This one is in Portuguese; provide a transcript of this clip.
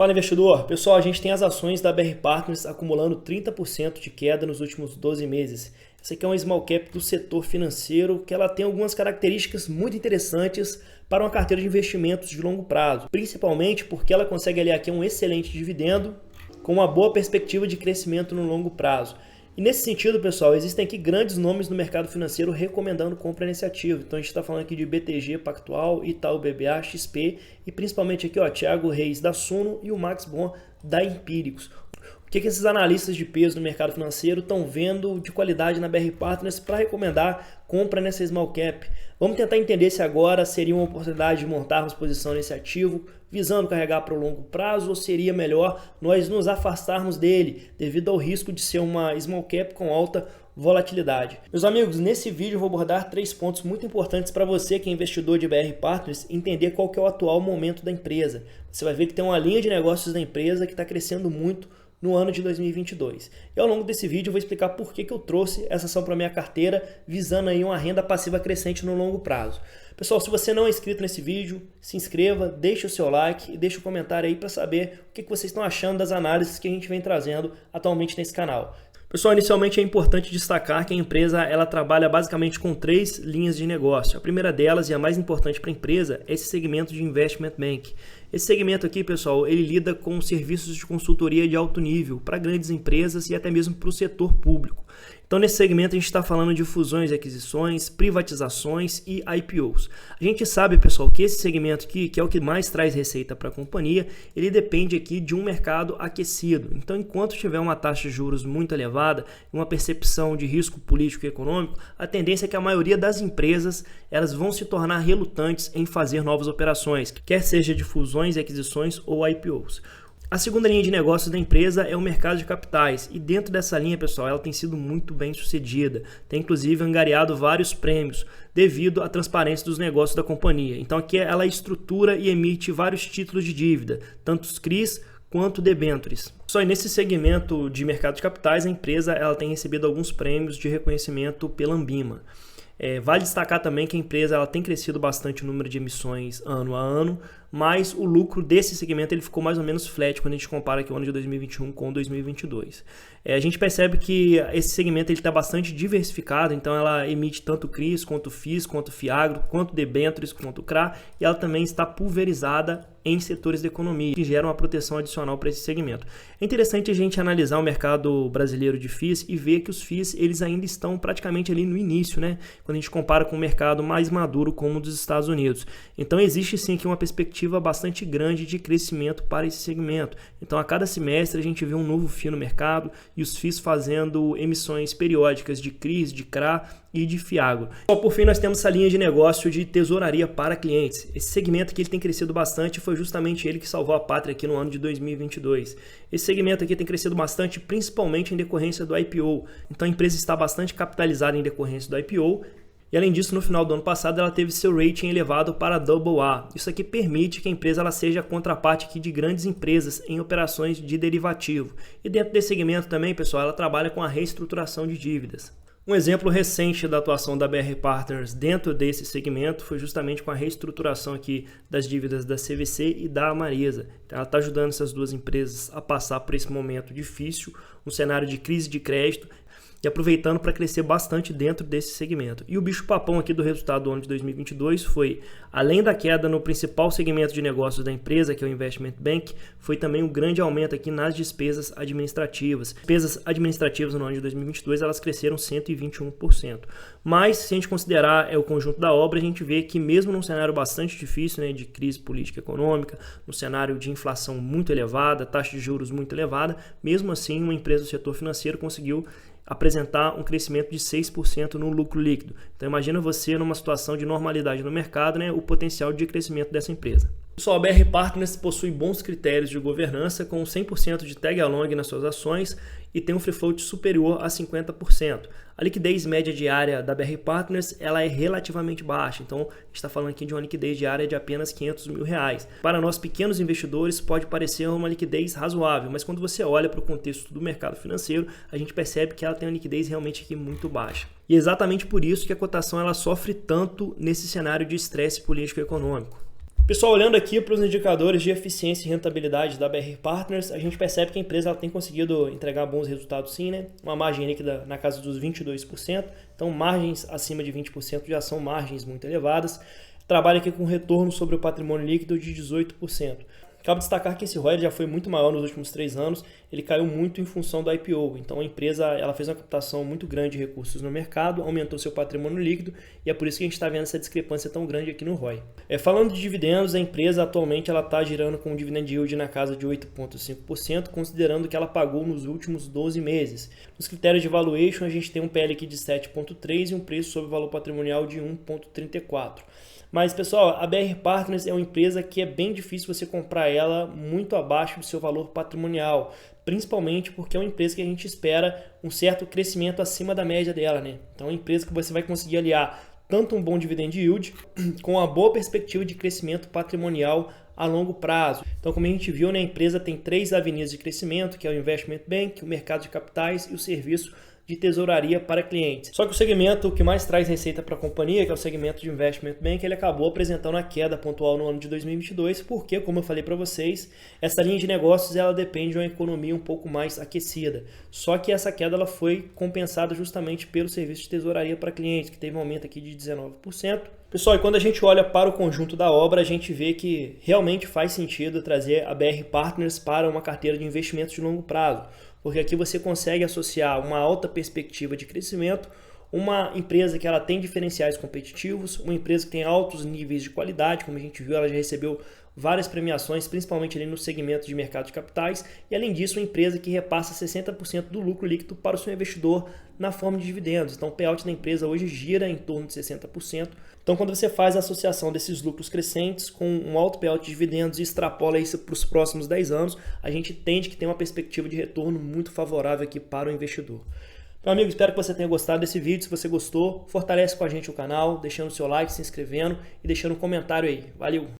Fala, investidor. Pessoal, a gente tem as ações da BR Partners acumulando 30% de queda nos últimos 12 meses. Essa aqui é uma small cap do setor financeiro que ela tem algumas características muito interessantes para uma carteira de investimentos de longo prazo, principalmente porque ela consegue aliar aqui um excelente dividendo com uma boa perspectiva de crescimento no longo prazo. E nesse sentido, pessoal, existem aqui grandes nomes no mercado financeiro recomendando compra nesse ativo. Então a gente está falando aqui de BTG Pactual, Itaú BBA, XP e principalmente aqui, ó, Thiago Reis da Suno e o Max Bon da Empíricos. O que esses analistas de peso no mercado financeiro estão vendo de qualidade na BR Partners para recomendar compra nessa small cap? Vamos tentar entender se agora seria uma oportunidade de montarmos posição nesse ativo, visando carregar para o longo prazo, ou seria melhor nós nos afastarmos dele, devido ao risco de ser uma small cap com alta volatilidade. Meus amigos, nesse vídeo eu vou abordar 3 pontos muito importantes para você que é investidor de BR Partners entender qual que é o atual momento da empresa. Você vai ver que tem uma linha de negócios da empresa que está crescendo muito no ano de 2022. E ao longo desse vídeo eu vou explicar por que eu trouxe essa ação para minha carteira, visando aí uma renda passiva crescente no longo prazo. Pessoal, se você não é inscrito nesse vídeo, se inscreva, deixe o seu like e deixe um comentário aí para saber o que vocês estão achando das análises que a gente vem trazendo atualmente nesse canal. Pessoal, inicialmente é importante destacar que a empresa ela trabalha basicamente com 3 linhas de negócio. A primeira delas e a mais importante para a empresa é esse segmento de Investment Bank. Esse segmento aqui, pessoal, ele lida com serviços de consultoria de alto nível para grandes empresas e até mesmo para o setor público. Então, nesse segmento, a gente está falando de fusões e aquisições, privatizações e IPOs. A gente sabe, pessoal, que esse segmento aqui, que é o que mais traz receita para a companhia, ele depende aqui de um mercado aquecido. Então, enquanto tiver uma taxa de juros muito elevada, uma percepção de risco político e econômico, a tendência é que a maioria das empresas elas vão se tornar relutantes em fazer novas operações, quer seja de fusões e aquisições ou IPOs. A segunda linha de negócios da empresa é o mercado de capitais e dentro dessa linha, pessoal, ela tem sido muito bem sucedida. Tem inclusive angariado vários prêmios devido à transparência dos negócios da companhia. Então aqui ela estrutura e emite vários títulos de dívida, tanto os CRIs quanto debêntures. Só nesse segmento de mercado de capitais, a empresa ela tem recebido alguns prêmios de reconhecimento pela Anbima. Vale destacar também que a empresa ela tem crescido bastante o número de emissões ano a ano, mas o lucro desse segmento ele ficou mais ou menos flat quando a gente compara aqui o ano de 2021 com 2022. A gente percebe que esse segmento está bastante diversificado, então ela emite tanto CRIs, quanto FIIs, quanto FIAGRO, quanto debêntures, quanto CRA, e ela também está pulverizada em setores da economia, que geram uma proteção adicional para esse segmento. É interessante a gente analisar o mercado brasileiro de FIIs e ver que os FIIs eles ainda estão praticamente ali no início, né? Quando a gente compara com o mercado mais maduro como o dos Estados Unidos. Então existe sim aqui uma perspectiva bastante grande de crescimento para esse segmento. Então a cada semestre a gente vê um novo FII no mercado e os FIIs fazendo emissões periódicas de CRIs, de CRA e de FIAGRO. Por fim, nós temos essa linha de negócio de tesouraria para clientes. Esse segmento aqui ele tem crescido bastante e foi justamente ele que salvou a pátria aqui no ano de 2022. Esse segmento aqui tem crescido bastante, principalmente em decorrência do IPO. Então a empresa está bastante capitalizada em decorrência do IPO. E além disso, no final do ano passado, ela teve seu rating elevado para AA. Isso aqui permite que a empresa ela seja a contraparte aqui de grandes empresas em operações de derivativo. E dentro desse segmento também, pessoal, ela trabalha com a reestruturação de dívidas. Um exemplo recente da atuação da BR Partners dentro desse segmento foi justamente com a reestruturação aqui das dívidas da CVC e da Marisa. Então ela está ajudando essas duas empresas a passar por esse momento difícil, um cenário de crise de crédito, e aproveitando para crescer bastante dentro desse segmento. E o bicho-papão aqui do resultado do ano de 2022 foi, além da queda no principal segmento de negócios da empresa, que é o Investment Bank, foi também um grande aumento aqui nas despesas administrativas. Despesas administrativas no ano de 2022 elas cresceram 121%. Mas, se a gente considerar o conjunto da obra, a gente vê que mesmo num cenário bastante difícil, né, de crise política e econômica, no cenário de inflação muito elevada, taxa de juros muito elevada, mesmo assim uma empresa do setor financeiro conseguiu apresentar um crescimento de 6% no lucro líquido. Então imagina você numa situação de normalidade no mercado, né, o potencial de crescimento dessa empresa. Pessoal, a BR Partners possui bons critérios de governança com 100% de tag along nas suas ações e tem um free float superior a 50%. A liquidez média diária da BR Partners ela é relativamente baixa, então a gente está falando aqui de uma liquidez diária de apenas R$500 mil. Para nós pequenos investidores pode parecer uma liquidez razoável, mas quando você olha para o contexto do mercado financeiro, a gente percebe que ela tem uma liquidez realmente aqui muito baixa. E é exatamente por isso que a cotação ela sofre tanto nesse cenário de estresse político e econômico. Pessoal, olhando aqui para os indicadores de eficiência e rentabilidade da BR Partners, a gente percebe que a empresa ela tem conseguido entregar bons resultados sim, né? Uma margem líquida na casa dos 22%, então margens acima de 20% já são margens muito elevadas. Trabalha aqui com retorno sobre o patrimônio líquido de 18%. Cabe destacar que esse ROI já foi muito maior nos últimos 3 anos, ele caiu muito em função do IPO, então a empresa ela fez uma captação muito grande de recursos no mercado, aumentou seu patrimônio líquido e é por isso que a gente está vendo essa discrepância tão grande aqui no ROI. Falando de dividendos, a empresa atualmente está girando com um dividend yield na casa de 8,5%, considerando que ela pagou nos últimos 12 meses. Nos critérios de valuation, a gente tem um PL aqui de 7,3 e um preço sobre valor patrimonial de 1,34. Mas, pessoal, a BR Partners é uma empresa que é bem difícil você comprar ela muito abaixo do seu valor patrimonial, principalmente porque é uma empresa que a gente espera um certo crescimento acima da média dela, né? Então, é uma empresa que você vai conseguir aliar tanto um bom dividend yield com uma boa perspectiva de crescimento patrimonial a longo prazo. Então, como a gente viu, né, a empresa tem 3 avenidas de crescimento, que é o Investment Bank, o mercado de capitais e o serviço de tesouraria para clientes. Só que o segmento que mais traz receita para a companhia, que é o segmento de Investment Bank, ele acabou apresentando a queda pontual no ano de 2022, porque, como eu falei para vocês, essa linha de negócios ela depende de uma economia um pouco mais aquecida. Só que essa queda ela foi compensada justamente pelo serviço de tesouraria para clientes, que teve um aumento aqui de 19%. Pessoal, e quando a gente olha para o conjunto da obra, a gente vê que realmente faz sentido trazer a BR Partners para uma carteira de investimentos de longo prazo, porque aqui você consegue associar uma alta perspectiva de crescimento, uma empresa que ela tem diferenciais competitivos, uma empresa que tem altos níveis de qualidade, como a gente viu, ela já recebeu várias premiações, principalmente ali no segmento de mercado de capitais, e além disso, uma empresa que repassa 60% do lucro líquido para o seu investidor na forma de dividendos. Então, o payout da empresa hoje gira em torno de 60%. Então, quando você faz a associação desses lucros crescentes com um alto payout de dividendos e extrapola isso para os próximos 10 anos, a gente entende que tem uma perspectiva de retorno muito favorável aqui para o investidor. Meu amigo, espero que você tenha gostado desse vídeo. Se você gostou, fortalece com a gente o canal, deixando o seu like, se inscrevendo e deixando um comentário aí. Valeu!